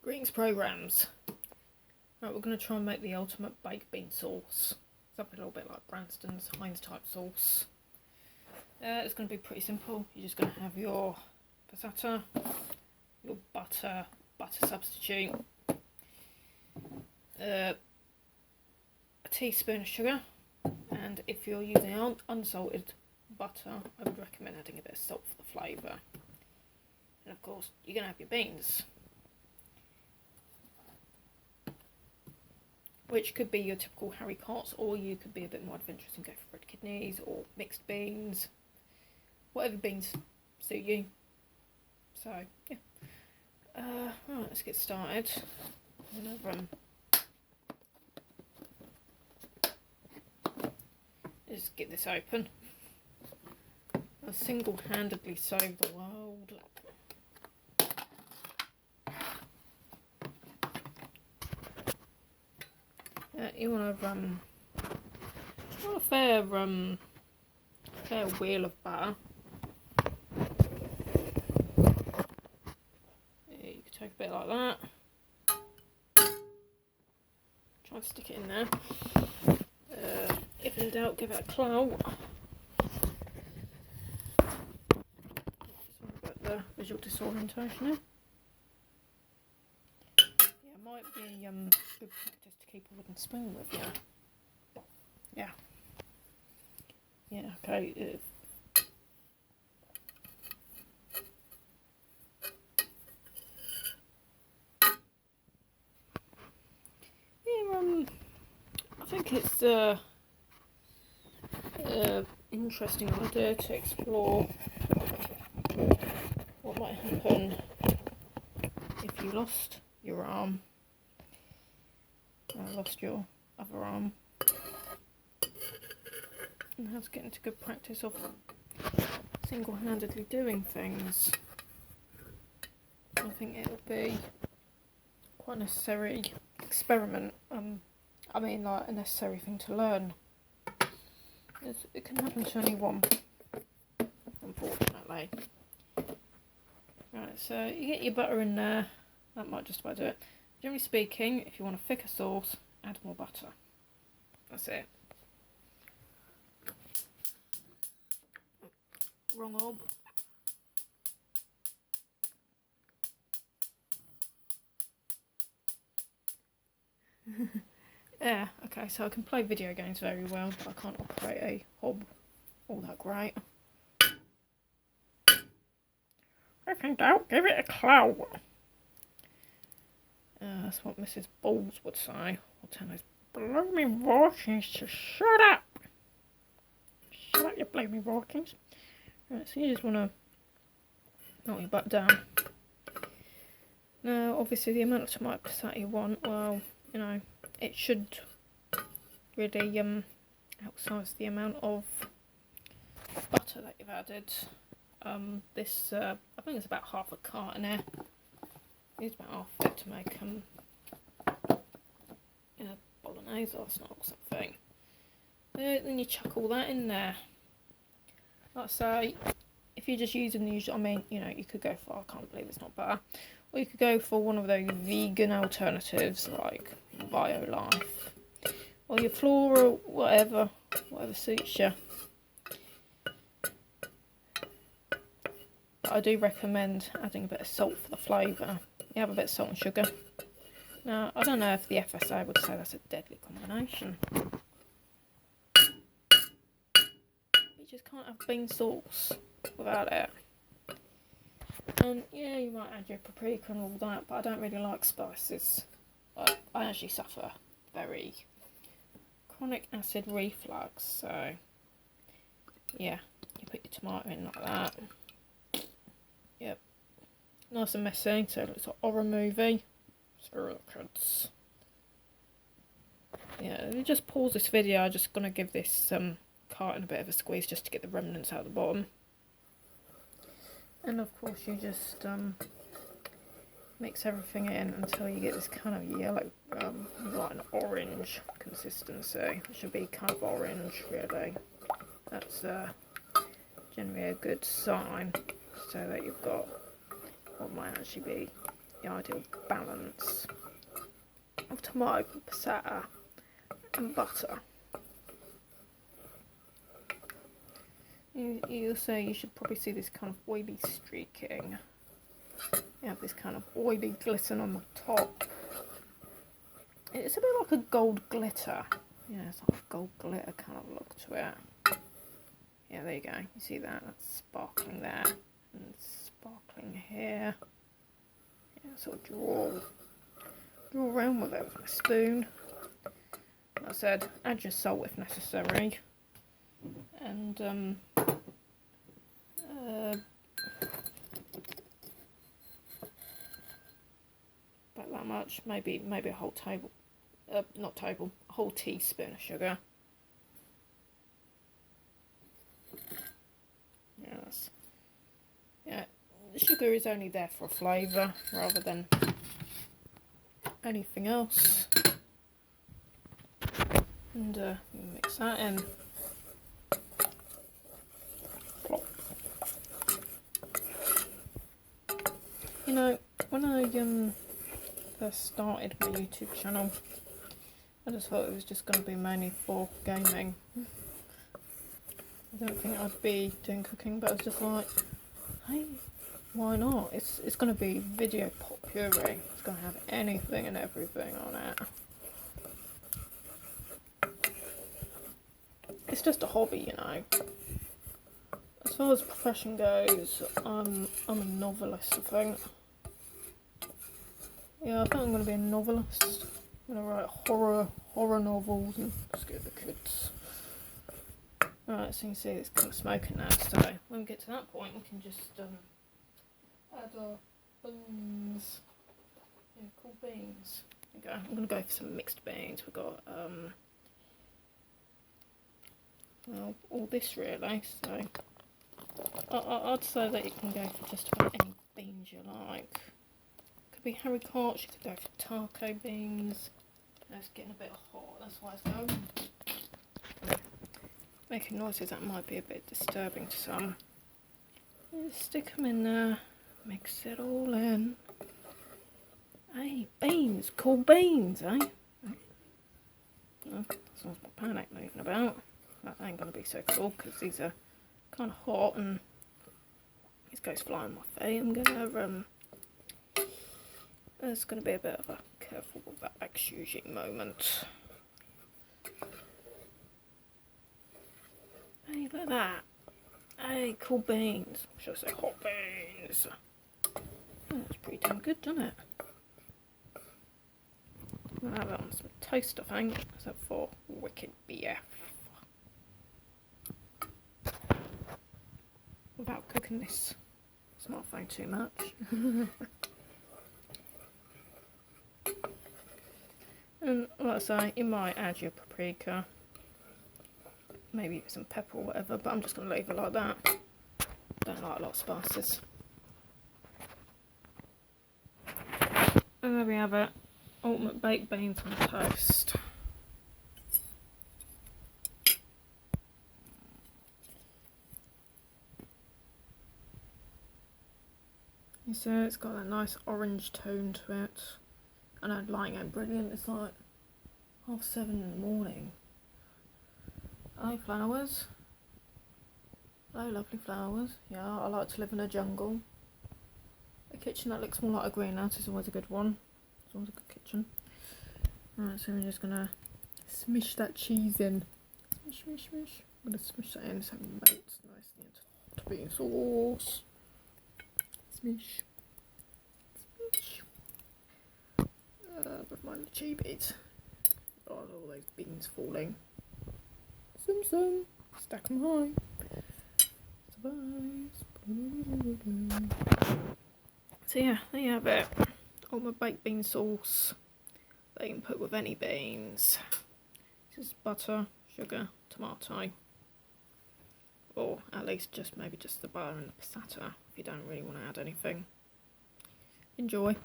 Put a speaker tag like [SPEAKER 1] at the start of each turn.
[SPEAKER 1] Greetings programs. Right, we're going to try and make the ultimate baked bean sauce. Something a little bit like Branston's Heinz type sauce. It's going to be pretty simple. You're just going to have your passata, your butter substitute, a teaspoon of sugar, and if you're using unsalted butter, I would recommend adding a bit of salt for the flavour. And of course, you're going to have your beans, which could be your typical haricots, or you could be a bit more adventurous and go for red kidneys or mixed beans, whatever beans suit you. So yeah, right, let's get started. I'm gonna just get this open. I single-handedly saved the world. You want a fair wheel of butter. Yeah, you could take a bit like that. Try and stick it in there. If in doubt, give it a clout. Sorry about the visual disorientation there. Yeah, it might be good practice to keep a wooden spoon with you. Yeah. Yeah, okay. I think it's interesting idea to explore what might happen if you lost your arm, lost your other arm, and how to get into good practice of single-handedly doing things. I think it'll be quite a necessary experiment. I mean, like a necessary thing to learn. It can happen to anyone, unfortunately. Right, so you get your butter in there. That might just about do it. Generally speaking, if you want a thicker sauce, add more butter. That's it. Wrong orb. Yeah, okay, so I can play video games very well, but I can't operate a hob all that great. If in doubt, give it a clout. That's what Mrs. Balls would say. I'll tell those blooming Walkings to shut up. Shut up, you blooming Walkings. Right, so you just want to knock your butt down. Now, obviously, the amount of tomato passata you want, well, you know, it should really outsize the amount of butter that you've added. This I think it's about half a carton there. It's about half of it to make bolognese or something. Then you chuck all that in there. Like I say, if you're just using the usual, I mean, you know, you could go for, I can't believe it's not butter, or you could go for one of those vegan alternatives like BioLife, or your Flora, whatever suits you. But I do recommend adding a bit of salt for the flavour. You have a bit of salt and sugar. Now, I don't know if the FSA would say that's a deadly combination. You just can't have bean sauce without it. And yeah, you might add your paprika and all that, but I don't really like spices. I actually suffer very chronic acid reflux, so yeah, you put your tomato in like that. Yep, nice and messy, so it looks like a horror movie. Screw the kids. Yeah, you just pause this video. I'm just gonna give this carton a bit of a squeeze just to get the remnants out the bottom. And of course, you just mix everything in until you get this kind of yellow, like an orange consistency. It should be kind of orange, really. That's generally a good sign, so that you've got what might actually be the ideal balance of tomato, passata and butter. You'll say you should probably see this kind of oily streaking. You have this kind of oily glisten on the top. It's a bit like a gold glitter. Yeah, it's like a gold glitter kind of look to it. Yeah, there you go. You see that? That's sparkling there. And sparkling here. Yeah, sort of draw around with it with a spoon. Like I said, add your salt if necessary. And about that much, maybe a whole table, a whole teaspoon of sugar. Yes. Yeah, the sugar is only there for a flavour rather than anything else. And mix that in. You know, when I first started my YouTube channel, I just thought it was just going to be mainly for gaming. I don't think I'd be doing cooking, but I was just like, hey, why not? It's going to be video pot puree. It's going to have anything and everything on it. It's just a hobby, you know. As far as profession goes, I'm a novelist, I think. Yeah, I think I'm going to be a novelist. I'm going to write horror novels and scare the kids. Right, so you can see it's kind of smoking now, so when we get to that point we can just add our beans. Yeah, cool beans. There you go. I'm going to go for some mixed beans. We've got well, all this really, so I'd say that you can go for just about any beans you like. Could be haricots, you could go for taco beans. It's getting a bit hot, that's why it's going. Making noises that might be a bit disturbing to some. Just stick them in there, mix it all in. Hey, beans, cool beans, eh? Oh, that's my panic moving about. That ain't going to be so cool because these are kind of hot and these goes flying my feet. I'm going to, there's going to be a bit of a careful with that exusing moment. Hey, look at that. Hey, cool beans. Should I say hot beans? Oh, that's pretty damn good, doesn't it? I'll have that on some toast, I think. Except for wicked BF. Without cooking this smartphone too much. And like I say, you might add your paprika, maybe some pepper or whatever, but I'm just going to leave it like that. Don't like a lot of spices. And there we have it, ultimate baked beans on toast. You see, it's got that nice orange tone to it. And I'd lighting out brilliant. It's like 7:30 in the morning. Hello, flowers. Hello, lovely flowers. Yeah, I like to live in a jungle. A kitchen that looks more like a greenhouse is always a good one. It's always a good kitchen. Right, so we're just gonna smish that cheese in. Smish, smish, smish. I'm gonna smish that in so it melts nicely into the tomato sauce. Smish. Smish. With my cheebies. Oh, all those beans falling. Some. Stack them high. Surprise. So yeah, there you have it. All my baked bean sauce that you can put with any beans. This is butter, sugar, tomato. Or at least maybe just the butter and the passata if you don't really want to add anything. Enjoy.